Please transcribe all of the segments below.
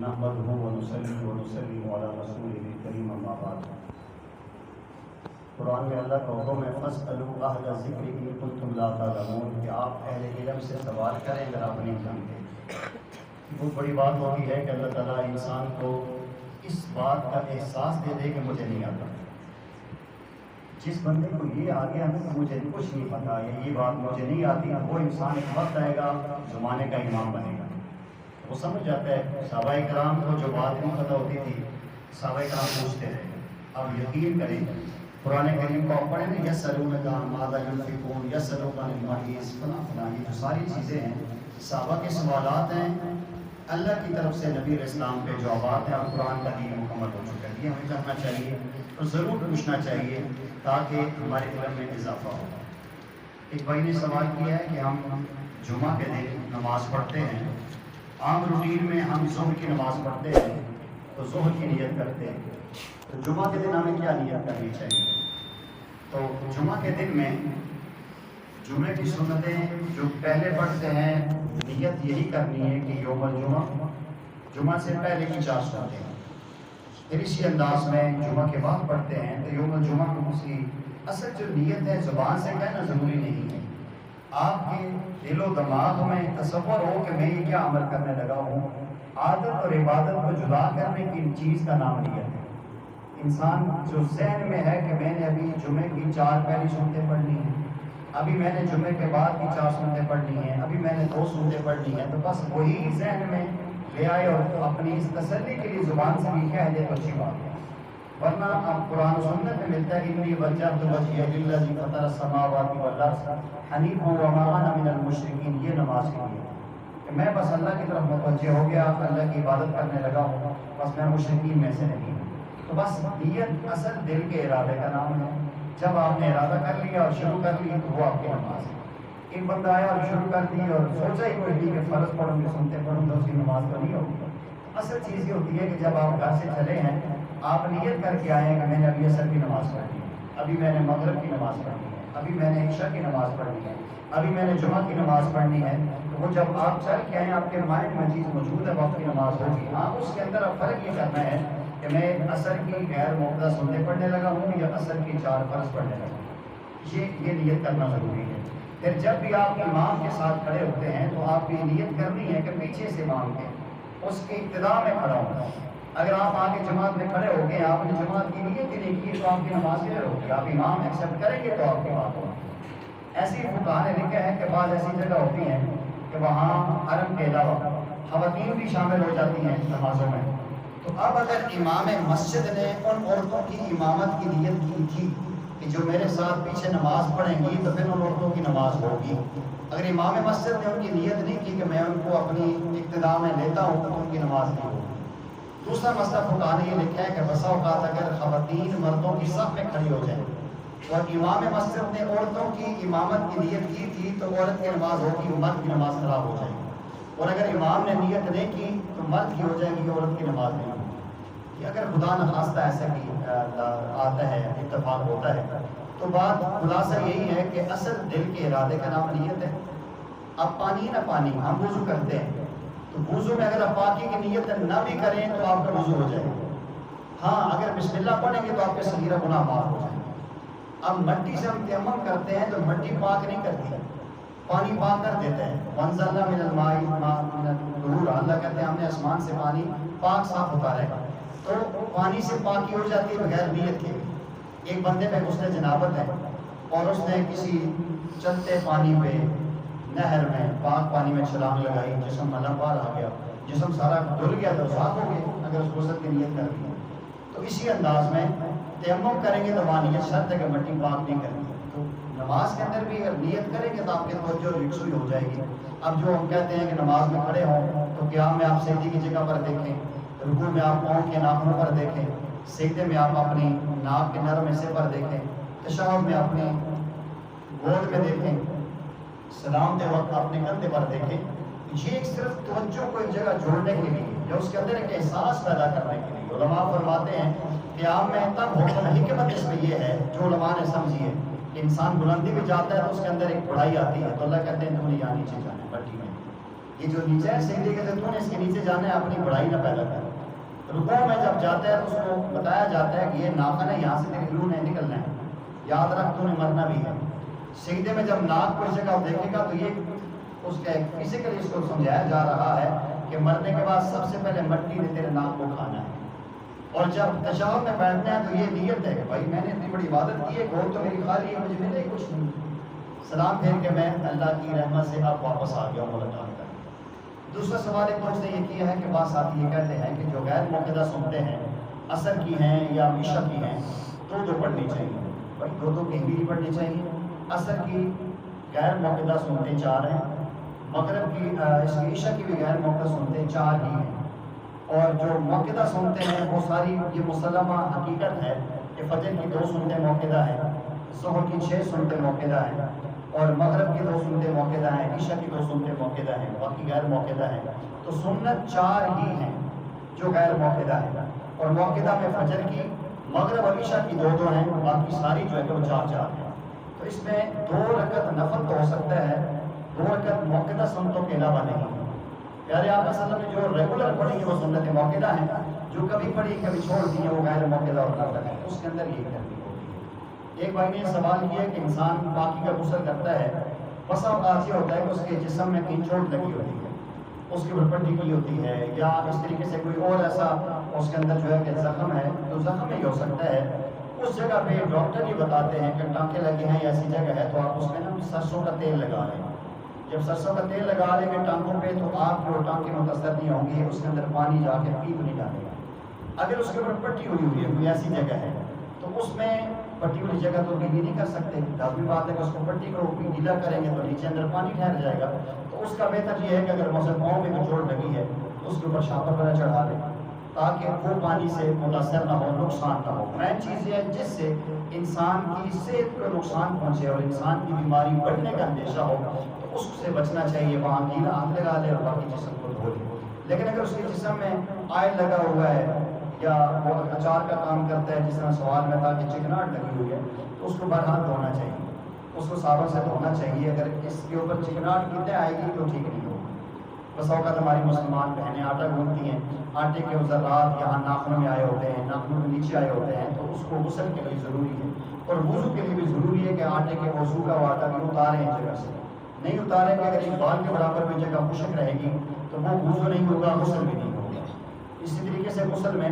نحمده ونصلي ونسلم على رسوله الكريم اما بعد۔ قرآن میں اللہ کا حکم ہے فاسألوا اہل الذکر ان کنتم لا تعلمون، کہ آپ اہل علم سے سوال کریں اگر آپ نہیں جانتے۔ بہت بڑی بات ہوتی ہے کہ اللہ تعالیٰ انسان کو اس بات کا احساس دے دے کہ مجھے نہیں آتا۔ جس بندے کو یہ آ گیا کہ مجھے کچھ نہیں پتا یا یہ بات مجھے نہیں آتی، وہ انسان ایک وقت آئے گا زمانے کا امام بنے گا۔ وہ سمجھ جاتا ہے صحابہ کرام کو جو بات نہیں پتہ ہوتی تھی صحابہ کرام پوچھتے رہے۔ اب یقین کریں قرآن کریم کو آپ پڑھیں نا، یسألونک ماذا ينفقون یسألونک عن المحیض فلاں فلاں، یہ جو ساری چیزیں ہیں صحابہ کے سوالات ہیں، اللہ کی طرف سے نبی علیہ السلام کے جوابات ہیں، اور قرآن کا دین مکمل ہو چکا ہے۔ یہ ہمیں کرنا چاہیے اور ضرور پوچھنا چاہیے تاکہ ہمارے علم میں اضافہ ہو۔ ایک بھائی نے سوال کیا ہے کہ ہم جمعہ کے دن نماز پڑھتے ہیں، عام روٹین میں ہم ظہر کی نماز پڑھتے ہیں تو ظہر کی نیت کرتے ہیں، تو جمعہ کے دن ہمیں کیا نیت کرنی چاہیے؟ تو جمعہ کے دن میں جمعے کی سنتیں جو پہلے پڑھتے ہیں نیت یہی کرنی ہے کہ یوم الجمعہ، جمعہ سے پہلے کی 4 سنتیں، پھر اسی انداز میں جمعہ کے بعد پڑھتے ہیں تو یوم الجمعہ کو اس کی اصل جو نیت ہے زبان سے کہنا ضروری نہیں ہے، آپ کے دل و دماغ میں تصور ہو کہ میں یہ کیا عمل کرنے لگا ہوں۔ عادت اور عبادت کو جدا کرنے کی چیز کا نام نیت ہے۔ انسان جو ذہن میں ہے کہ میں نے ابھی جمعے کی 4 پہلی سنتیں پڑھنی ہیں، ابھی میں نے جمعے کے بعد کی 4 سنتیں پڑھنی ہیں، ابھی میں نے 2 سنتیں پڑھنی ہیں، تو بس وہی ذہن میں لے آئے اور اپنی اس تسلی کے لیے زبان سے بھی کہہ دے تو اچھی بات ہے۔ ورنہ اب قرآن و سنت میں ملتا ہے انی وجہت وجہی للذی فطر السماوات والارض حنیفا وما انا من المشرکین، یہ نماز کے لیے کہ میں بس اللہ کی طرف متوجہ ہو گیا، اللہ کی عبادت کرنے لگا ہوں، بس میں مشرکین میں سے نہیں ہوں۔ تو بس نیت اصل دل کے ارادے کا نام ہے۔ جب آپ نے ارادہ کر لیا اور شروع کر لی تو وہ آپ کی نماز ہے۔ ایک بندہ آیا اور شروع کر دی اور سوچا ہی کوئی نہیں کہ فرض پڑھوں گے سنتے پڑھوں گے، اس کی نماز تو نہیں ہوگی۔ اصل چیز یہ ہوتی ہے کہ جب آپ گھر سے چلے ہیں آپ نیت کر کے آئے ہیں کہ میں نے ابھی عصر کی نماز پڑھنی ہے، ابھی میں نے مغرب کی نماز پڑھنی ہے، ابھی میں نے عشاء کی نماز پڑھنی ہے، ابھی میں نے جمعہ کی نماز پڑھنی ہے، تو وہ جب آپ چل کے آئیں آپ کے مائنڈ میں چیز موجود ہے وقت کی نماز ہوگی۔ ہاں اس کے اندر اب فرق یہ کرنا ہے کہ میں عصر کی غیر موقع سنتے پڑھنے لگا ہوں یا عصر کی 4 فرض پڑھنے لگا ہوں، یہ نیت کرنا ضروری ہے۔ پھر جب بھی آپ امام کے ساتھ کھڑے ہوتے ہیں تو آپ یہ نیت کرنی ہے کہ پیچھے سے امام کے اس کی ابتدا میں کھڑا ہوں۔ اگر آپ آگے جماعت میں کھڑے ہو گئے، آپ نے جماعت کی نیت ہی نہیں کی تو آپ کی نماز کدھر ہوگی؟ آپ امام ایکسیپٹ کریں گے تو آپ کی بات ہوگی۔ ایسی فقہاء نے لکھا ہے کہ بعض ایسی جگہ ہوتی ہیں کہ وہاں حرم کے علاوہ خواتین بھی شامل ہو جاتی ہیں نمازوں میں، تو اب اگر امام مسجد نے ان عورتوں کی امامت کی نیت کی تھی کہ جو میرے ساتھ پیچھے نماز پڑھیں گی تو پھر ان عورتوں کی نماز ہوگی۔ اگر امام مسجد نے ان کی نیت نہیں کی کہ میں ان کو اپنی ابتدا میں لیتا ہوں تو ان کی نماز نہیں ہوگی۔ دوسرا مسئلہ فقہاء نے یہ لکھا ہے کہ بسا اوقات اگر خواتین مردوں کی صف میں کھڑی ہو جائیں اور امام مسجد نے عورتوں کی امامت کی نیت کی تھی تو عورت کی نماز ہوگی، مرد کی نماز خراب ہو جائے گی، اور اگر امام نے نیت نہیں کی تو مرد کی ہو جائے گی، عورت کی نماز نہیں ہوگی۔ اگر خدا نخواستہ ایسا کی آتا ہے، اتفاق ہوتا ہے، تو بات خلاصہ یہی ہے کہ اصل دل کے ارادے کا نام نیت ہے۔ اب پانی نہ پانی، ہم وضو کرتے ہیں تو وضو میں اگر آپ پاکی کی نیت نہ بھی کریں تو آپ کا وضو ہو جائے گا۔ ہاں اگر بسم اللہ پڑھیں گے تو آپ کے صغیرہ گناہ معاف ہو جائیں گے۔ اب مٹی سے ہم تیمم کرتے ہیں تو مٹی پاک نہیں کرتی، پانی پاک کر دیتے ہیں۔ وَأَنزَلْنَا مِنَ الْمَاءِ مَاءً طَهُورًا، اللہ کہتے ہیں ہم نے آسمان سے پانی پاک صاف اتارا ہے، تو پانی سے پاکی ہو جاتی ہے بغیر نیت کے۔ ایک بندے پہ غسل جنابت ہے اور اس نے کسی چلتے پانی پہ نہر میں پاک پانی میں چھلانگ لگائی، جسم ملہ پار آ گیا، جسم سارا دھل گیا تو صاف ہو گیا اگر اس غسل کی نیت کر دی۔ تو اسی انداز میں تیمم کریں گے تو وہاں نیت شرط ہے کہ مٹی پاک نہیں کرنی۔ تو نماز کے اندر بھی اگر نیت کریں گے تو آپ کی توجہ یکسوئی ہو جائے گی۔ اب جو ہم کہتے ہیں کہ نماز میں کھڑے ہوں تو قیام میں آپ سجدے کی جگہ پر دیکھیں، رکوع میں آپ پاؤں کے ناخنوں پر دیکھیں، سجدے میں آپ اپنی ناک کے نرم حصے پر دیکھیں، تشہد میں اپنے گود میں دیکھیں، سلام دے وقت اپنے کندھے پر دیکھیں۔ یہ ایک صرف توجہ کو ایک جگہ جوڑنے کے لیے یا اس کے اندر ایک احساس پیدا کرنے کے لیے۔ علماء فرماتے ہیں کہ قیام میں تب ہوتا ہے، حکمت اس میں یہ ہے جو علماء نے سمجھی ہے کہ انسان بلندی میں جاتا ہے تو اس کے اندر ایک بڑائی آتی ہے، تو اللہ کہتے ہیں تم نے یہاں نیچے جانا ہے، بٹی میں یہ جو نیچے ہے سجدے کے تو نے اس کے نیچے جانا ہے، اپنی بڑائی نہ پیدا کر۔ رکوع میں جب جاتا ہے تو اس کو بتایا جاتا ہے کہ یہ ناخن ہے، یہاں سے تیری روح نے نکلنا ہے، یاد رکھ تو نے مرنا بھی ہے۔ سجدے میں جب ناک کو اس جگہ دیکھے گا تو یہ اس کا ایک فزیکلی اس کو سمجھایا جا رہا ہے کہ مرنے کے بعد سب سے پہلے مٹی نے تیرے ناک کو کھانا ہے۔ اور جب تشہد میں بیٹھنا ہے تو یہ نیت ہے کہ بھائی میں نے اتنی بڑی عبادت کی ہے، گھر تو میری خالی ہے، مجھے ملے کچھ نہیں، سلام پھیر کے میں اللہ کی رحمت سے اب واپس آ گیا ہوں ملاقات کر۔ دوسرا سوال ایک دوست نے یہ کیا ہے کہ بعض ساتھی یہ کہتے ہیں کہ جو غیر موقدہ سنتے ہیں، عصر کی ہیں یا عشاء کی ہیں، دو پڑھنی چاہیے۔ بھائی دو کہیں بھی نہیں پڑھنی چاہیے۔ عصر کی غیر موقدہ سنتے 4 ہیں، مغرب کی اس کی عشاء کی بھی غیر موقدہ سنتے 4 ہی ہیں، اور جو موقدہ سنتے ہیں وہ ساری یہ مسلمہ حقیقت ہے کہ فجر کی 2 سنتے موقدہ ہیں، ظہر کی 6 سنتے موقدہ ہیں، اور مغرب کی 2 سنتے موقدہ ہیں، عشاء کی 2 سنتے موقدہ ہیں، باقی غیر موقدہ ہیں۔ تو سنت 4 ہی ہیں جو غیر موقدہ ہیں، اور موقدہ میں فجر کی، مغرب اور عشاء کی 2 ہیں، باقی ساری جو ہے کہ وہ 4 ہیں۔ تو اس میں 2 رکعت نفل تو ہو سکتا ہے، 2 رکعت موقدہ سنتوں کے علاوہ نہیں۔ پیارے آقا صلی اللہ علیہ وسلم نے جو ریگولر پڑھی ہے وہ سنت موقدہ ہیں، جو کبھی پڑھی کبھی چھوڑ دی ہیں وہ غیر موقدہ اور نافل ہے، اس کے اندر یہ کرنی ہوتی ہے۔ ایک بھائی نے سوال کیا کہ انسان پاکی کا غسل کرتا ہے، بسا اوقات یہ ہوتا ہے کہ اس کے جسم میں کہیں چوٹ لگی ہوتی ہے، اس کی پٹی کی ہوتی ہے، یا اس طریقے سے کوئی اور ایسا اس کے اندر جو ہے کہ زخم ہے، تو زخم ہی ہو سکتا ہے۔ اس جگہ پہ ڈاکٹر یہ بتاتے ہیں کہ ٹانکے لگے ہیں یا ایسی جگہ ہے تو آپ اس میں نا سرسوں کا تیل لگا لیں۔ جب سرسوں کا تیل لگا لیں گے ٹانکوں پہ تو آپ کو ٹانکے متاثر نہیں ہوں گے، اس کے اندر پانی جا کے پیپ نہیں جانے گا۔ اگر اس کے اوپر پٹی ہوئی ہے، کوئی ایسی جگہ ہے تو اس میں پٹی والی جگہ تو گیلی نہیں کر سکتے، لازمی بات ہے کہ اس کو پٹی کو گیلا کریں گے تو نیچے اندر پانی ٹھہر جائے گا۔ تو اس کا بہتر یہ ہے کہ اگر مثلا پاؤں میں چوٹ لگی ہے تو اس کے اوپر شاپر وغیرہ چڑھا لیں تاکہ وہ پانی سے متاثر نہ ہو، نقصان نہ ہو۔ مین چیز یہ ہے جس سے انسان کی صحت کو نقصان پہنچے اور انسان کی بیماری بڑھنے کا اندیشہ ہو تو اس سے بچنا چاہیے، وہاں گیلا ہاتھ لگا لے اور باقی جسم کو دھو لے۔ لیکن اگر اس کے جسم میں آئل لگا ہوا ہے یا وہ اچار کا کام کرتا ہے جس طرح سوال میں تھا کہ چکناٹ لگی ہوئی ہے تو اس کو برہان دھونا چاہیے، اس کو صابن سے دھونا چاہیے۔ اگر اس کے اوپر چکناٹ کتنے آئے گی تو ٹھیک نہیں ہوگا۔ بس اوقات ہماری مسلمان بہنیں آٹا گوندتی ہیں، آٹے کے ذرات یہاں ناخنوں میں آئے ہوتے ہیں، ناخنوں کے نیچے آئے ہوتے ہیں، تو اس کو غسل کے لیے ضروری ہے اور وضو کے لیے بھی ضروری ہے کہ آٹے کے وضو کا وہ آٹا بھی اتاریں اس جگہ سے، نہیں اتاریں گے اگر ایک بال کے برابر بھی جگہ خشک رہے گی تو وہ وضو نہیں ہوگا، غسل بھی نہیں ہوگا۔ اسی طریقے سے غسل میں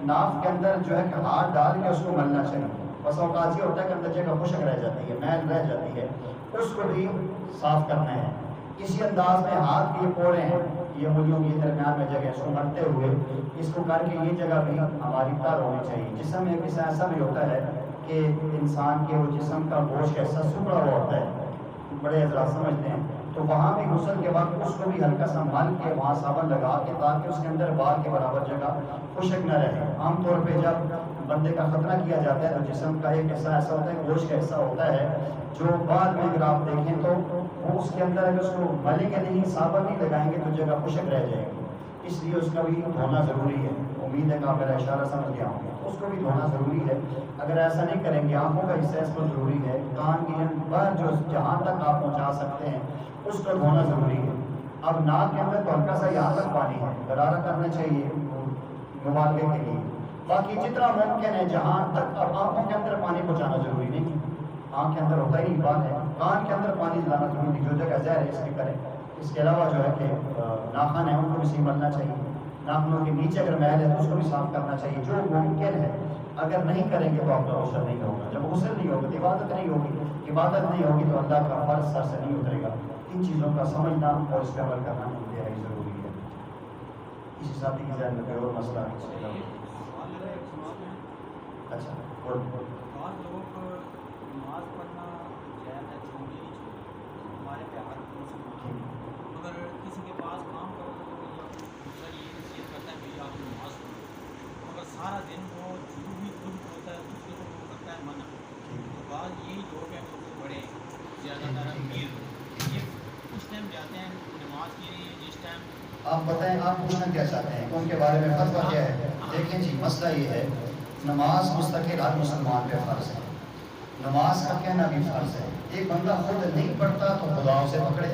ناف کے اندر جو ہے کہ ہاتھ ڈال کے اس کو ملنا چاہیے۔ بس اوقات یہ ہوتا ہے کہ اندر جگہ خشک رہ جاتی ہے، میل رہ جاتی ہے، اس کو بھی صاف کرنا ہے۔ اسی انداز میں ہاتھ کے یہ پورے ہیں، یہ انگلیوں کے درمیان میں جگہ اس کو ملتے ہوئے اس کو کر کے یہ جگہ بھی ہماری تر ہونی چاہیے۔ جسم میں کسی ایسا بھی ہوتا ہے کہ انسان کے وہ جسم کا گوشت ایسا سکڑا ہوا ہوتا ہے، بڑے حضرات سمجھتے ہیں، تو وہاں بھی غسل کے وقت اس کو بھی ہلکا سا مل کے وہاں صابن لگا کے تاکہ اس کے اندر بال کے برابر جگہ خشک نہ رہے۔ عام طور پہ جب بندے کا ختنہ کیا جاتا ہے تو جسم کا ایک حصہ ایسا ہوتا ہے، گوشت کا حصہ ہوتا ہے جو بعد میں اگر آپ دیکھیں تو وہ اس کے اندر اگر اس کو ملیں گے نہیں، صابن نہیں لگائیں گے تو جگہ خشک رہ جائے گی، اس لیے اس کا بھی دھونا ضروری ہے۔ امید ہے کہ آپ میرا اشارہ سمجھ گیا ہوں گے، اس کو بھی دھونا ضروری ہے۔ اگر ایسا نہیں کریں گے، آنکھوں کا حصہ اس کو ضروری ہے، کان کی پر جو جہاں تک آپ پہنچا سکتے ہیں اس کو دھونا ضروری ہے۔ اب ناک کے اندر تو ہلکا سا یہاں تک پانی ہے، غرارہ کرنا چاہیے مبالغے کے لیے، باقی جتنا ممکن ہے جہاں تک۔ اب آنکھوں کے اندر پانی پہنچانا ضروری نہیں، آنکھ کے اندر ہوتا ہی نہیں بات ہے، کان کے اندر پانی لانا ضروری، جو جگہ زہر ہے اس کی کریں۔ اس کے علاوہ جو ہے کہ ناخن ہیں ان کو بھی صحیح ملنا چاہیے، ناخنوں کے نیچے اگر میل ہے تو اس کو بھی صاف کرنا چاہیے جو ممکن ہے۔ اگر نہیں کریں گے تو آپ کا غسل نہیں ہوگا، جب غسل نہیں ہوگا تو عبادت نہیں ہوگی، عبادت نہیں ہوگی تو اللہ کا فرض سر سے نہیں اترے گا۔ ان چیزوں کا سمجھنا اور اس پہ عمل کرنا انتہائی ضروری ہے۔ اسی ساتھ ہی ذہن میں کوئی اور مسئلہ ہے اس کے علاوہ؟ اچھا بعض لوگوں کو نماز پڑھنا جائز ہے، چھوڑنی نہیں چھوڑنی، ہمارے پہ ہر مسلمان اگر کسی کے پاس کام کرو تو دوسرا یہ نصیحت کرتا ہے کہ آپ نماز پڑھو، اگر سارا دن وہ شروع بھی خود ہوتا ہے دوسرے کو وہ کرتا ہے منع، تو بعض یہی لوگ ہیں جو بڑے زیادہ تر امیر یہ اس ٹائم جاتے ہیں نماز کے لیے جس ٹائم۔ آپ بتائیں آپ پوچھنا کیا چاہتے ہیں، ان کے بارے میں فتویٰ کیا ہے؟ دیکھیں جی، مسئلہ یہ ہے نماز مستقل ہر مسلمان پہ فرض ہے، نماز کا کہنا بھی فرض ہے۔ ایک بندہ خود نہیں پڑھتا تو خدا اسے پکڑے،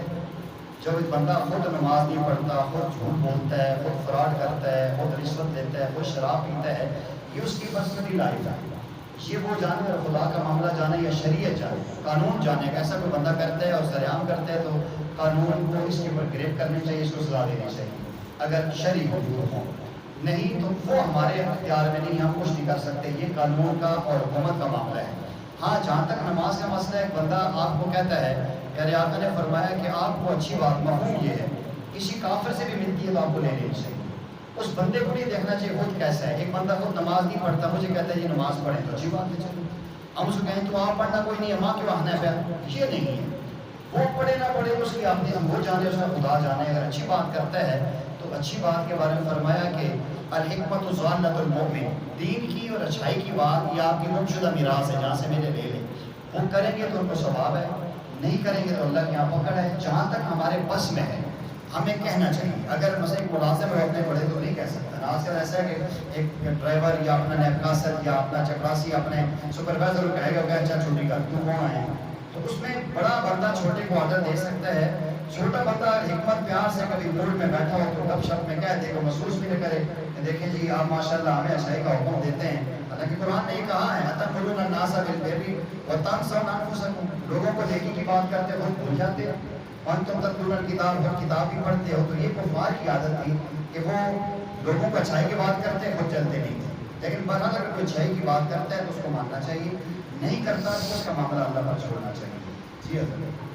جب ایک بندہ خود نماز نہیں پڑھتا، خود جھوٹ بولتا ہے، خود فراڈ کرتا ہے، خود رشوت دیتا ہے، خود شراب پیتا ہے، یہ اس کی پرسنلی لائف ہے. یہ وہ جانے اور خدا کا معاملہ جانے یا شریعت جانے، قانون جانے. ایسا کوئی بندہ کرتا ہے اور سریعام کرتا ہے تو قانون کو اس کے اوپر گریپ کرنی چاہیے، اس کو سزا دینی چاہیے اگر شرعی حدود ہوں. نہیں تو وہ ہمارے اختیار میں نہیں، ہم کچھ نہیں کر سکتے. یہ قانون کا اور حکومت کا معاملہ ہے. ہاں جہاں تک نماز کا مسئلہ ہے، ایک بندہ آپ کو کہتا ہے، پیارے آقا نے فرمایا کہ آپ کو اچھی بات مفہوم یہ ہے کسی کافر سے بھی ملتی ہے تو آپ کو لے لینی چاہیے. اس بندے کو نہیں دیکھنا چاہیے خود کیسا ہے. ایک بندہ خود نماز نہیں پڑھتا، مجھے کہتا ہے یہ نماز پڑھیں تو اچھی بات ہے، چلو ہم اس کو کہیں تو آپ پڑھنا کوئی نہیں ہے، ماں کیوں آنا ہے؟ یہ نہیں ہے. وہ پڑھے نہ پڑھے اس کی اپنی، ہم وہ جانے اس کا خدا جانے. اگر اچھی بات کرتا ہے تو اچھی بات کے بارے میں فرمایا کہ الحکمت ضالۃ المؤمن، دین کی اور اچھائی کی بات یہ آپ کی گم شدہ میراث ہے، جہاں سے میرے لے لیں. وہ کریں گے تو ان کو ثواب ہے، نہیں کریں گے تو اللہ کے یہاں پکڑ ہے. جہاں تک ہمارے بس میں ہے ہمیں کہنا چاہیے. اگر مثلا ایک ملازم ہے اپنے بڑے تو نہیں کہہ سکتا. آج کل ایسا ہے کہ ایک ڈرائیور یا اپنا نیب کاسر یا اپنا چپراسی اپنے سپروائزر کو کہے گا کہ اچھا چھٹی کر، تو کون آئے؟ تو اس میں بڑا بندہ چھوٹے کو آرڈر دے سکتا ہے. چھوٹا بندہ حکمت پیار سے کبھی موڈ میں بیٹھا ہو تو گپ شپ میں کہہ دے گا، محسوس بھی نہ کرے کہ دیکھیں جی آپ ماشاءاللہ ہمیں اچھائی کا حکم دیتے ہیں. حالانکہ قرآن نے یہ کہا ہے اتأمرون الناس بالبر وتنسون انفسکم، لوگوں کو نیکی کی بات کرتے ہو بھول جاتے ہو. وانتم تتلون الکتاب، اور کتاب بھی پڑھتے ہو. تو یہ کفار کی عادت تھی کہ وہ لوگوں کو اچھائی کی بات کرتے ہیں، خود چلتے نہیں تھے. لیکن بہرحال اگر کوئی اچھائی کی بات کرتا ہے تو اس کو ماننا چاہیے، نہیں کرتا تو اس کا معاملہ اللہ پر چھوڑنا چاہیے. جی حضرت.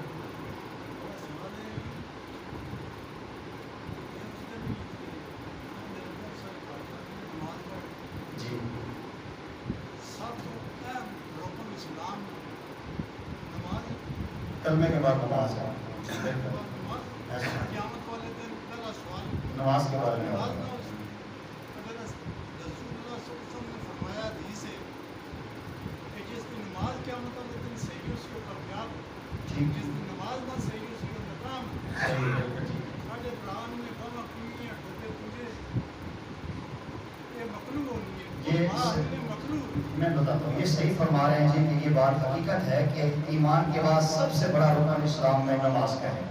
جی کلمے کے بعد نماز ہے. نماز کے بارے میں میں بتاتا ہوں، یہ صحیح فرما رہے ہیں جی کہ یہ بات حقیقت ہے کہ ایمان کے بعد سب سے بڑا رکن اسلام میں نماز کا ہے.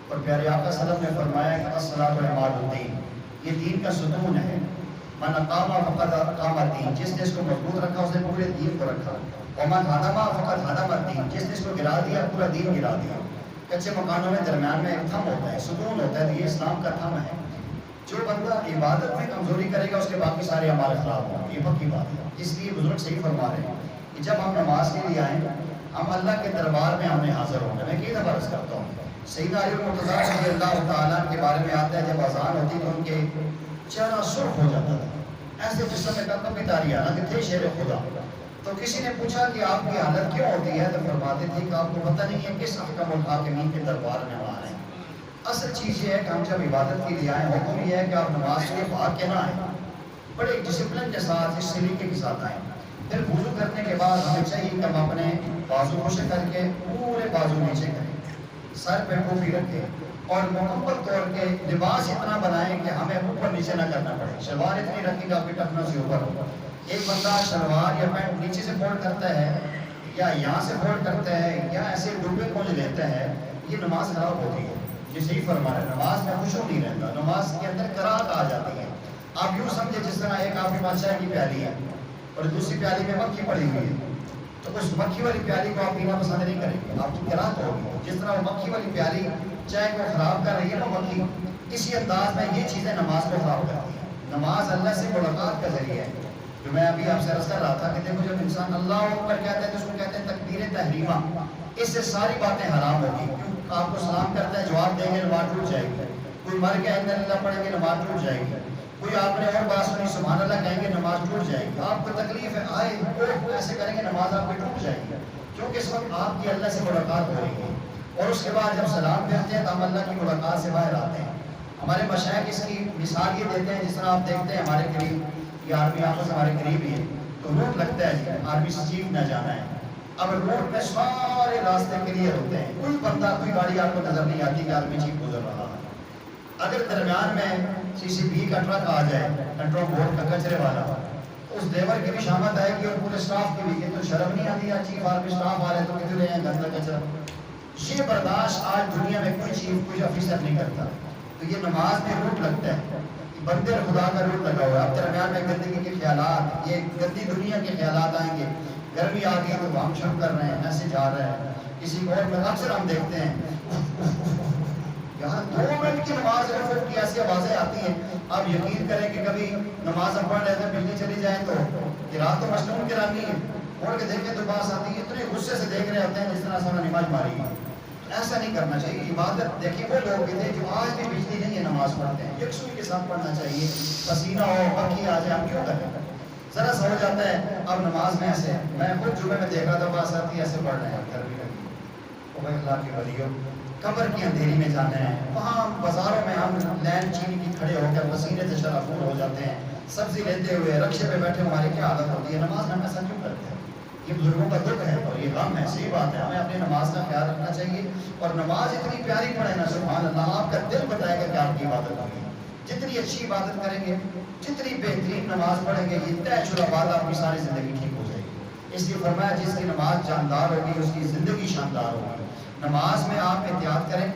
اور پیارے آقا صلی اللہ علیہ وسلم نے فرمایا کہ الصلاۃ عماد الدین، یہ دین کا ستون ہے. من اقام فقد اقام الدین، جس نے اس کو مضبوط رکھا اس نے پورے دین کو رکھا. ومن ہدم فقد ہدم الدین، جس نے اس کو گرا دیا پورا دین گرا دیا. کچے مکانوں میں درمیان میں ایک تھم ہوتا ہے، ستون ہوتا ہے، تو یہ اسلام کا تھم ہے. جو بندہ عبادت میں کمزوری کرے گا اس کے باقی سارے اعمال خراب ہوں گے. یہ پکی بات ہے. اس لیے بزرگ صحیح فرما رہے ہیں کہ جب ہم نماز کے لیے آئیں ہم اللہ کے دربار میں ہمیں حاضر ہوں گے. میں کئی دفعہ عرض کرتا ہوں، سیدنا علی المرتضیٰ رضی اللہ تعالیٰ کے بارے میں آتا ہے جب اذان ہوتی تو ان کے چہرہ سرخ ہو جاتا تھا، ایسے جسم میں کبھی تاری آنا کہ تھے شیر خدا. تو کسی نے پوچھا کہ آپ کی حالت کیوں ہوتی ہے؟ تو فرماتے تھے کہ آپ کو پتہ نہیں ہے کس احکم الحاکمین کے دربار میں ہم آ رہے ہیں. اصل چیز یہ ہے کہ ہم جب عبادت کے لیے آئیں، حکم یہ ہے کہ آپ نماز کے لیے بھاگ کے نہ آئیں، بڑے ڈسپلن کے ساتھ، اس سلیقے کے ساتھ آئیں. پھر وضو کرنے کے بعد ہمیں چاہیے کہ ہم اپنے بازو خشک کر کے پورے بازو نیچے کریں، سر پہ ٹوپی رکھیں اور مکمل طور کے لباس اتنا بنائیں کہ ہمیں اوپر نیچے نہ کرنا پڑے. شلوار اتنی رکھیں کہ آپ کے ٹخنوں سے اوپر ہو. ایک بندہ شلوار یا پینٹ نیچے سے فولڈ کرتا ہے یا یہاں سے فولڈ کرتا ہے یا ایسے ڈوبے پہنچ لیتا ہے، یہ نماز خراب ہوتی ہے. یہ صحیح فرما رہے ہیں، نماز میں خشوع نہیں رہتا، نماز کے اندر قرات آ جاتی ہے. آپ یوں سمجھے جس طرح ایک آپ کے پاس چائے کی پیالی ہے اور دوسری پیالی میں مکھی پڑی ہوئی ہے، تو اس مکھی والی پیالی کو آپ پینا پسند نہیں کریں گے، آپ کی قرات ہوگی. جس طرح وہ مکھی والی پیالی چائے کو خراب کر رہی ہے نا مکھی، اسی انداز میں یہ چیزیں نماز کو خراب کرتی ہیں. نماز اللہ سے ملاقات کا ذریعہ ہے. جو میں ابھی آپ سے عرض کر رہا تھا کہ دیکھو جب انسان اللہ اکبر کہتا ہے تو اس کو کہتے ہیں تکبیر تحریمہ. اس سے ساری باتیں حرام ہوگی. کیوں؟ آپ کو سلام کرتا ہے، جواب دیں گے نماز ٹوٹ جائے گی. کوئی مر گیا اندر اللہ پڑھیں گے نماز ٹوٹ جائے گی. کوئی آپ نے اور بات سنی سبحان اللہ کہیں گے نماز ٹوٹ جائے گی. آپ کو تکلیف ہے آئے ایسے کریں گے نماز آپ کی ٹوٹ جائے گی، کیونکہ اس وقت آپ کی اللہ سے ملاقات ہو رہی ہے. اور اس کے بعد جب سلام پھیرتے ہیں تو ہم اللہ کی ملاقات سے باہر آتے ہیں. ہمارے مشائخ اس کی مثال یہ دیتے ہیں، جس طرح آپ دیکھتے ہیں ہمارے قریب یہ آرمی آفس ہمارے قریب ہی ہے، تو روٹ لگتا ہے جی آرمی چیف نہ جانا ہے. اب روڈ میں سارے راستے کلیئر ہوتے ہیں، کوئی بندہ کوئی گاڑی آپ کو نظر نہیں آتی کہ آرمی چیف گزر رہا ہے. اگر درمیان میں CCP کا ٹرک آ جائے، کنٹرول بورڈ کا کچرے والا، اس دیور کی بھی شامت آئے گی اور پورے سٹاف کی بھی. کہ تو شرم نہیں آتی یار چیف آرمی سٹاف آ رہے تو کتنے لے ہیں گندہ کچرا. یہ برداشت آج دنیا میں کوئی چیز کوئی آفیسر نہیں کرتا. تو یہ نماز میں روٹ لگتا ہے، بندے خدا کا روٹ لگا ہوا ہے. اب درمیان میں گندگی کے خیالات، یہ گندی دنیا کے خیالات آئیں گے. گرمی آ گئی تو ہم شروع کر رہے ہیں، ایسے جا رہے ہیں. کسی اور میں اکثر ہم دیکھتے ہیں یہاں 2 منٹ کی نماز کی ایسی آوازیں آتی ہیں. آپ یقین کریں کہ کبھی نماز ہم پڑھ رہے تھے، بجلی چلی جائے تو قرات تو مصنون قرانی ہے، اڑ کے دیکھیں تو باس آتی ہے، اتنے غصے سے دیکھ رہے ہوتے ہیں جس طرح سے ہمیں نماز ماری گئی. ایسا نہیں کرنا چاہیے. عبادت دیکھیں وہ لوگ بھی تھے جو آج بھی بجلی نہیں ہے نماز پڑھتے ہیں، یکسوئی کے ساتھ پڑھنا چاہیے. پسینہ ہو پکی آ جائے ہم کیوں کریں، ذرا سا ہو جاتا ہے. اب نماز میں ایسے میں خود جمعے میں دیکھ رہا تھا باس آتی ہے ایسے پڑھ رہے ہیں، گھر بھی لگی وہ اللہ کی ولیوں قبر کی اندھیری میں جانا ہے. وہاں بازاروں میں ہم لین چینی کی کھڑے ہو کر پسینے سے شرافور ہو جاتے ہیں، سبزی لیتے ہوئے رکشے پہ بیٹھے ہماری کیا عادت ہوتی ہے. نماز میں ہم ایسا کیوں کرتے ہیں؟ یہ بزرگوں کا دکھ ہے اور یہ غم ہے. صحیح بات ہے، ہمیں اپنی نماز کا خیال رکھنا چاہیے. اور نماز اتنی پیاری پڑھے نا، سبحان اللہ، آپ کا دل بتائے گا کہ آپ کی عبادت ہوگی. جتنی اچھی عبادت کریں گے، جتنی بہترین نماز پڑھیں گے، یہ طے شدہ بات آپ کی ساری زندگی ٹھیک ہو جائے گی. اس لیے فرمایا جس کی نماز جاندار ہوگی اس کی زندگی شاندار ہوگی. نماز میں آپ احتیاط کریں،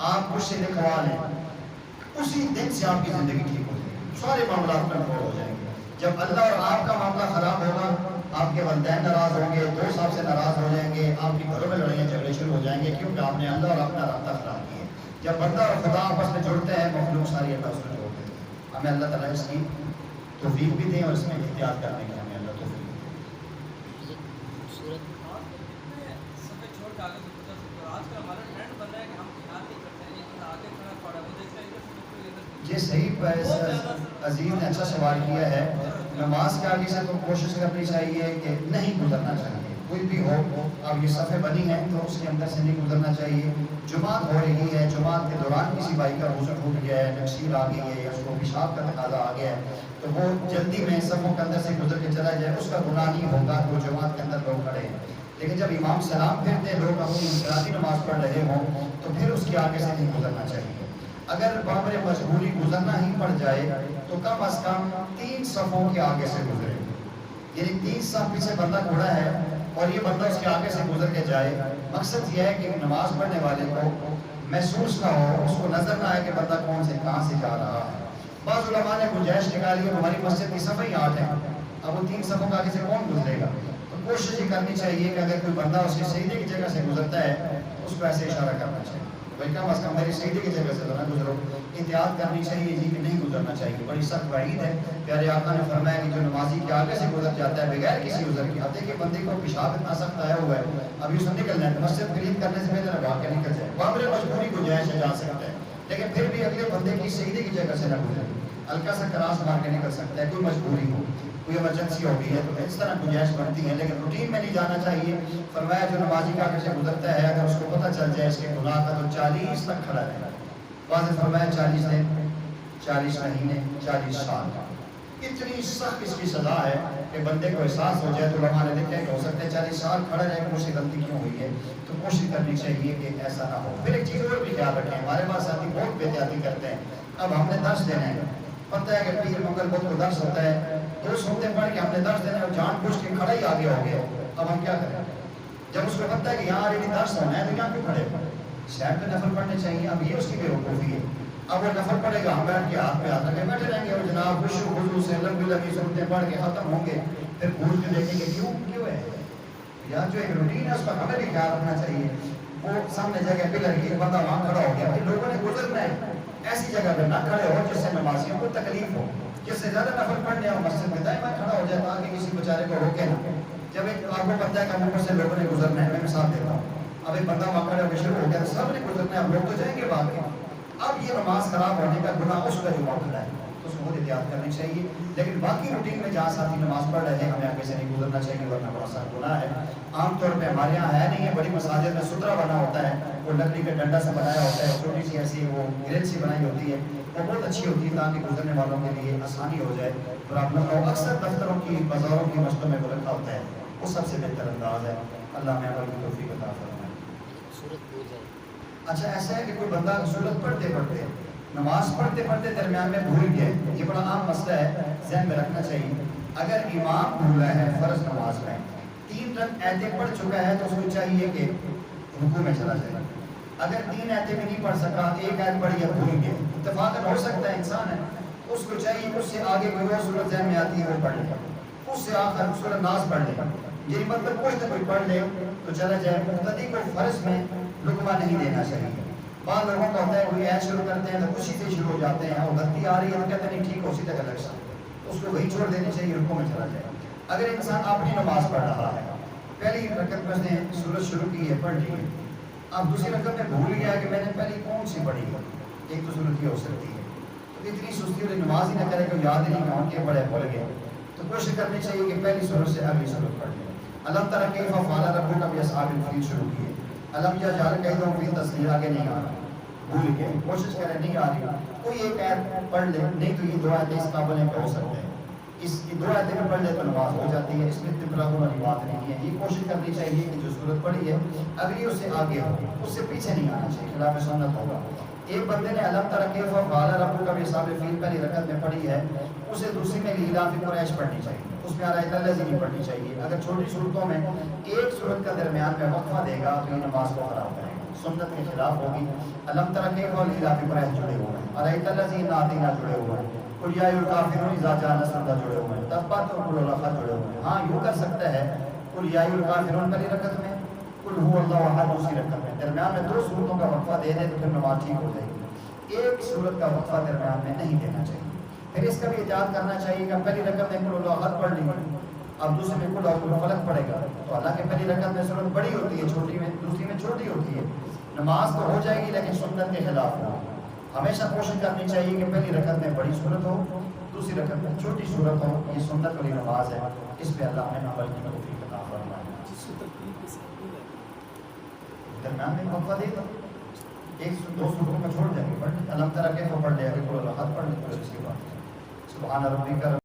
آپ کچھ سے لکھوا لیں، اسی دن سے آپ کی زندگی ٹھیک ہو جائے گی، سارے معاملات کنٹرول ہو جائیں گے. جب اللہ اور آپ کا معاملہ خراب ہوگا، آپ کے والدین ناراض ہوں گے، دوست آپ سے ناراض ہو جائیں گے، آپ کے گھروں میں لڑائیاں جھگڑے شروع ہو جائیں گے، کیونکہ آپ نے اللہ اور اپنا رابطہ خراب کیا. جب بندہ اور خدا آپس میں جڑتے ہیں، مخلوق ساری اللہ اس میں جوڑ دیتے ہیں. ہمیں اللہ تعالیٰ اس کی توفیق بھی دیں اور اس میں احتیاط کرنے کی ہمیں اللہ توفیق دیں. یہ صحیح عزیز نے اچھا سوال کیا ہے. نماز کے آگے سے تو کوشش کرنی چاہیے کہ نہیں گزرنا چاہیے، کوئی بھی ہو. اب یہ صفحے بنی ہیں تو اس کے اندر سے نہیں گزرنا چاہیے. جماعت ہو رہی ہے، جماعت کے دوران کسی بھائی کا وضو ٹوٹ گیا ہے، نقصیر آ گئی ہے یا اس کو پیشاب کا تقاضا آ گیا ہے، تو وہ جلدی میں صفوں کے اندر سے گزر کے چلا جائے، اس کا گناہ نہیں ہوگا. تو جماعت کے اندر لوگ کھڑے ہیں، لیکن جب امام سلام پھرتے لوگ اپنی انفرادی نماز پڑھ رہے ہوں تو پھر اس کے آگے سے نہیں گزرنا چاہیے. اگر بامر مجبوری گزرنا ہی پڑ جائے تو کم از کم 3 صفوں کے آگے سے گزرے. یعنی 3 صف پیچھے بندہ کھڑا ہے اور یہ بندہ اس کے آگے سے گزر کے جائے. مقصد یہ ہے کہ نماز پڑھنے والے کو محسوس نہ ہو، اس کو نظر نہ آئے کہ بندہ کون سے کہاں سے جا رہا ہے. بعض علماء نے گنجائش نکالی اور ہماری مسجد کی صفیں ہی 8 ہیں، اب وہ 3 صفوں کے آگے سے کون گزرے گا. تو کوشش یہ کرنی چاہیے کہ اگر کوئی بندہ اس کی سجدے کی جگہ سے گزرتا ہے اس کو ایسے اشارہ کرنا چاہیے، بھائی کم از کم میری سجدے کی جگہ سے تو نہ گزرو. احتیاط کرنی چاہیے جی کہ نہیں گزرنا چاہیے. بڑی سخت وعید ہے. پیارے آقا نے فرمایا کہ جو نمازی کے آگے سے گزر جاتا ہے بغیر کسی عذر کے، آتے کہ بندے کو پیشاب اتنا سخت آیا ہوا ہے، ابھی اسے نکلنا ہے، مسجد قریب کرنے سے پہلے بھاگ کے نکل جائے. بامر مجبوری گنجائش ہے، جا سکتا ہے، لیکن پھر بھی اگلے بندے کی سجدے کی جگہ سے نہ گزرے، ہلکا سا کراس مار کے نکل سکتا ہے. کوئی مجبوری ہو، کوئی ایمرجنسی ہو گئی ہے تو اس طرح گنجائش بنتی ہے، لیکن روٹین میں نہیں جانا چاہیے. فرمایا جو نمازی کے آگے سے گزرتا ہے اگر اس کو پتہ چل جائے اس کے گناہ کا تو 40 تک کھڑا رہے. بعض نے فرمایا 40 دن، 40 مہینے، 40 سال. اتنی سخت اس کی سزا ہے کہ بندے کو احساس ہو جائے. تو علماء نے لکھا ہے کہ ہو سکتا ہے 40 سال کھڑا رہے، مجھ سے غلطی کیوں ہوئی ہے، تو کوشش کرنی چاہیے کہ ایسا نہ ہو. پھر ایک چیز اور بھی خیال رکھیں، ہمارے پاس ساتھی بہت بے احتیاطی کرتے ہیں. اب ہم نے درس دینا ہے، پتہ ہے کہ پیر منگل بدھ کو درس ہوتا ہے، 2 سنتے پڑھ کے ہم نے درس دینا ہے اور جان بوجھ کے کھڑا ہی آگے ہو گیا. اب ہم کیا کریں؟ جب اس کو پتہ ہے کہ یہاں آلریڈی درس ہونا ہے تو یہاں کیوں کھڑے؟ شاید پہ نفل پڑھنے چاہیے. اب یہ اس کی بے وقوفی ہے. اب وہ نفل پڑے گا، ہم بیٹھ کے ہاتھ پہ ہاتھ رکھے بیٹھے رہیں گے اور جناب خوشو خضو سے لمبی لمبی سنتیں پڑھ کے ختم ہوں گے. پھر بھول کے دیکھیں گے کیوں ہے. یا جو ایک روٹین ہے اس پر ہمیں بھی خیال رکھنا چاہیے. وہ سامنے جگہ پہ لگی بندہ وہاں کھڑا ہو گیا، پھر لوگوں نے گزرنا ہے، ایسی جگہ پہ نہ کھڑے ہو جس سے نمازیوں کو تکلیف ہو. جس سے زیادہ نفل پڑھنے ہو مسجد میں دائما کھڑا ہو جائے تاکہ کسی بیچارے کو روکے نہ. جب ایک آپ کو پتہ ہے کہ اوپر سے لوگوں نے گزرنا ہے، میں مثال دیتا ہوں، اب ایک بندہ وہاں کھڑے ہو کے شروع ہو گیا تو سب نے گزرنا ہے، اب لوگ تو جائیں گے بعد میں. اب یہ نماز خراب ہونے کا گناہ اس کا جو موقع ہے تو اس کو بہت احتیاط کرنی چاہیے. لیکن باقی روٹین میں جہاں ساتھی نماز پڑھ رہے ہیں ہمیں آگے سے نہیں گزرنا چاہیے ورنہ بڑا سا گناہ ہے. عام طور پہ ہمارے یہاں ہے نہیں ہے، بڑی مساجد میں سترا بنا ہوتا ہے، وہ لکڑی کے ڈنڈا سے بنایا ہوتا ہے، چھوٹی سی ایسی وہ گرل سی بنائی ہوتی ہے، وہ بہت اچھی ہوتی ہے تاکہ گزرنے والوں کے لیے آسانی ہو جائے. اور آپ لوگ اکثر دفتروں کی بازاروں کی مسجدوں میں وہ رکھا ہوتا ہے، وہ سب سے بہتر انداز ہے. اللہ میں عمل کی توفیق عطا فرمائے. اچھا ایسا ہے کہ کوئی بندہ سورت پڑھتے پڑھتے نماز پڑھتے پڑھتے درمیان میں بھول گیا، یہ بڑا عام مسئلہ ہے، ذہن میں رکھنا چاہیے. اگر امام بھولا ہے فرض نماز میں 3 آیتیں پڑھ چکا ہے تو اس کو چاہیے کہ رکوع میں چلا جائے. اگر 3 آیتیں بھی نہیں پڑھ سکا, ایک آیت پڑھی یا بھول گیا, اتفاقاً ہو سکتا ہے, انسان ہے, اس کو چاہیے اس سے آگے کوئی اور سورت ذہن میں آتی ہے وہ پڑھ لے, اس سے آخر سورت ناس پڑھ لے. یہ مطلب کوئی نہ کوئی پڑھ لے تو چلا جائے. مقتدی کو فرض میں لقمہ نہیں دینا چاہیے. بعض لوگوں کا ہوتا ہے کوئی ایت شروع کرتے ہیں تو اسی سے شروع ہو جاتے ہیں, اور غلطی آ رہی ہے تو کہتے ہیں نہیں ٹھیک ہے اسی تک الگ سے, اس کو وہی چھوڑ دینی چاہیے, رکوع میں چلا جائے. اگر انسان اپنی نماز پڑھ رہا ہے, پہلی رکعت میں نے سورت شروع کی ہے, پڑھ لی ہے, اب دوسری رکعت میں بھول گیا کہ میں نے پہلی کون سی پڑھی ہے, ایک تو سورت یہ ہو سکتی ہے, تو اتنی سستی والی نماز ہی نہ کرے کہ یاد ہی نہیں کون کے پڑھے بھول گئے, تو کوشش کرنی چاہیے کہ پہلی سورت سے اگلی سورت پڑھ لیں. الم تر کیف فعل ربک باصحاب الفیل شروع کی ہے, الم یجعل کیدہم فی تضلیل, آگے نہیں آ رہا, بھول گئے, کوشش کریں نہیں آ رہی, کوئی ایک آیت پڑھ لے, نہیں تو یہ 2 آیتیں اس قابل ہیں کہ ہو سکتے ہیں, اس کی 2 آیتیں میں پڑھ لے تو نماز ہو جاتی ہے. اس میں اتفاق والی بات نہیں ہے. یہ کوشش کرنی چاہیے کہ جو سورت پڑھی ہے اگلی اس سے آگے ہو, اس سے پیچھے نہیں آنا چاہیے, خلاف سنت ہوگا. ایک بندے نے الم تر کیف فعل ربک باصحاب الفیل پہلی رکعت میں پڑھی ہے, اسے دوسری میں لیلاف قریش پڑھنی چاہیے, اس میں آیت الذی نہیں پڑھنی چاہیے. اگر چھوٹی صورتوں میں ایک صورت کا درمیان میں وقفہ دے گا تو یہ نماز کو خراب کرے گا, سنت کے خلاف ہوگی. الم تر کیف اور لیلاف قریش جڑے ہوئے ہیں, اور آیت الذی نادینا جڑے ہوئے ہیں, قل یا ایھا الکافرون اذا جاء نصر اللہ جڑے ہوئے ہیں, تبت اور قل الاخر جڑے ہوئے ہیں. ہاں یوں کر سکتا ہے, قل یا ایھا الکافرون پہلی رکعت میں, قل هو اللہ احد دوسری رکعت میں, درمیان میں 2 صورتوں کا وقفہ دے دے تو پھر نماز ٹھیک ہو جائے گی. ایک صورت کا وقفہ درمیان میں نہیں دینا چاہیے. پھر اس کا بھی احتیاط کرنا چاہیے کہ پہلی رکعت میں قل اللہ احد پڑھ لی, اب دوسری میں قل اعوذ بالفلق پڑھے گا, تو حالانکہ پہلی رکعت میں صورت بڑی ہوتی ہے, چھوٹی میں دوسری میں چھوٹی ہوتی ہے, نماز تو ہو جائے گی لیکن سنت کے خلاف ہو. ہمیشہ کوشش کرنی چاہیے کہ پہلی رکعت میں بڑی صورت ہو, دوسری رکعت میں چھوٹی صورت ہو. یہ سنت والی نماز ہے, اس پہ اللہ نے عمل کی توفیق عطا فرمائے. درمیان میں وقفہ دے دو, 1-2 صورتوں میں چھوڑ دیں گے, الم تر کیف پڑھ لے, قل الاحد پڑھ لے, اس کے بعد سبحان ربک